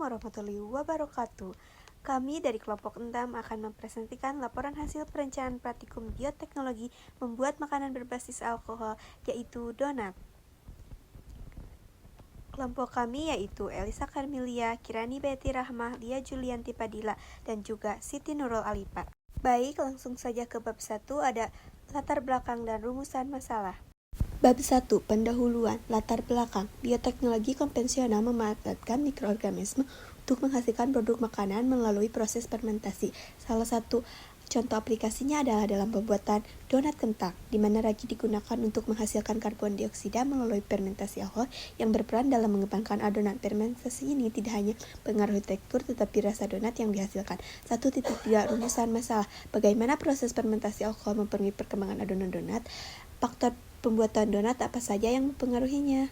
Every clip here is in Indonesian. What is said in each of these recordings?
warahmatullahi wabarakatuh. Kami dari kelompok 6 akan mempresentasikan laporan hasil perencanaan praktikum bioteknologi membuat makanan berbasis alkohol, yaitu donat. Kelompok kami yaitu Elisa Karmilia, Kirani Betty Rahmah, Lia Julianti Padilla, dan juga Siti Nurul Alipa. Baik, langsung saja ke bab 1, ada latar belakang dan rumusan masalah. Bab 1. Pendahuluan. Latar belakang. Bioteknologi konvensional memanfaatkan mikroorganisme untuk menghasilkan produk makanan melalui proses fermentasi. Salah satu contoh aplikasinya adalah dalam pembuatan donat kentang, di mana ragi digunakan untuk menghasilkan karbon dioksida melalui fermentasi alkohol yang berperan dalam mengembangkan adonan. Fermentasi ini tidak hanya mempengaruhi tekstur tetapi rasa donat yang dihasilkan. 1.3 Rumusan masalah. Bagaimana proses fermentasi alkohol mempengaruhi perkembangan adonan donat? Faktor pembuatan donat apa saja yang mempengaruhinya?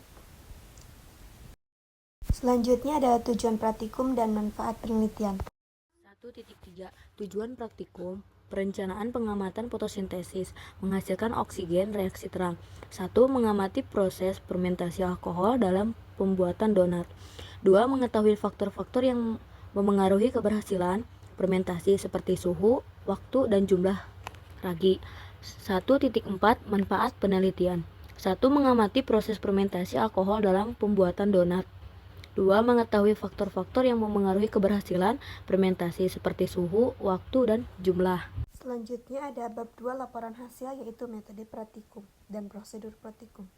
Selanjutnya adalah tujuan praktikum dan manfaat penelitian. 1.3 Tujuan praktikum perencanaan pengamatan fotosintesis menghasilkan oksigen reaksi terang. 1. Mengamati proses fermentasi alkohol dalam pembuatan donat. 2. Mengetahui faktor-faktor yang memengaruhi keberhasilan fermentasi seperti suhu, waktu, dan jumlah ragi. 1.4 Manfaat penelitian. 1. Mengamati proses fermentasi alkohol dalam pembuatan donat. 2. Mengetahui faktor-faktor yang memengaruhi keberhasilan fermentasi seperti suhu, waktu, dan jumlah. Selanjutnya ada bab 2 laporan hasil, yaitu metode praktikum dan prosedur praktikum.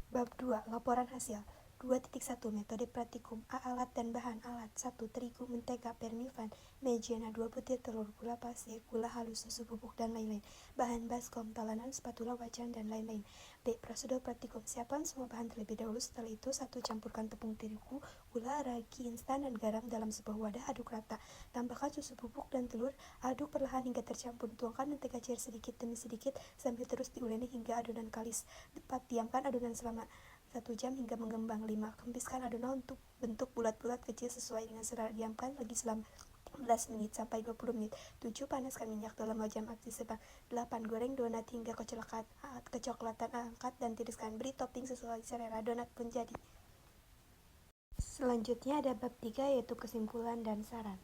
Bab 2 laporan hasil. 2.1 Metode praktikum. Alat dan bahan alat. 1. Terigu, mentega, permifan, maizena, 2 butir telur, gula pasir, gula halus, susu bubuk, dan lain-lain. Bahan baskom, talanan, spatula, wajan, dan lain-lain. B. Prosedur praktikum. Siapkan semua bahan terlebih dahulu. Setelah itu, 1. Campurkan tepung terigu, gula, ragi instan, dan garam dalam sebuah wadah. Aduk rata. Tambahkan susu bubuk dan telur. Aduk perlahan hingga tercampur. Tuangkan mentega cair sedikit demi sedikit sambil terus diuleni hingga adonan kalis. 4. Diamkan adonan selama 1 jam hingga mengembang. 5. Kempiskan adonan untuk bentuk bulat-bulat kecil sesuai dengan selera. Diamkan lagi selama 15 menit sampai 20 menit. 7. Panaskan minyak dalam wajan api sedang. 8. Goreng donat hingga kecoklatan, angkat dan tiriskan. Beri topping sesuai selera. Donat pun jadi. Selanjutnya ada bab 3, yaitu kesimpulan dan saran.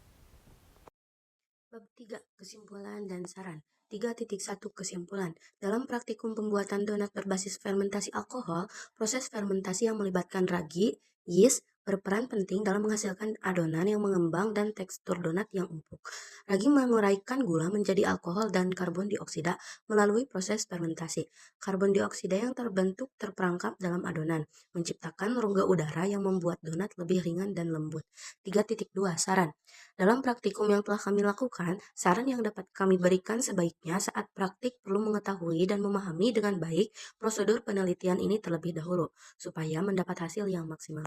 Bab 3. Kesimpulan dan saran. 3.1 Kesimpulan. Dalam praktikum pembuatan donat berbasis fermentasi alkohol, proses fermentasi yang melibatkan ragi, yeast, berperan penting dalam menghasilkan adonan yang mengembang dan tekstur donat yang empuk. Ragi menguraikan gula menjadi alkohol dan karbon dioksida melalui proses fermentasi. Karbon dioksida yang terbentuk terperangkap dalam adonan, menciptakan rongga udara yang membuat donat lebih ringan dan lembut. 3.2 Saran. Dalam praktikum yang telah kami lakukan, saran yang dapat kami berikan sebaiknya saat praktik perlu mengetahui dan memahami dengan baik prosedur penelitian ini terlebih dahulu, supaya mendapat hasil yang maksimal.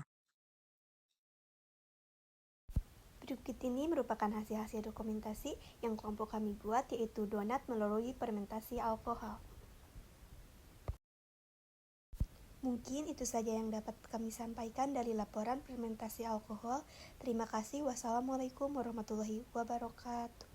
Berikut ini merupakan hasil-hasil dokumentasi yang kelompok kami buat, yaitu donat melalui fermentasi alkohol. Mungkin itu saja yang dapat kami sampaikan dari laporan fermentasi alkohol. Terima kasih. Wassalamualaikum warahmatullahi wabarakatuh.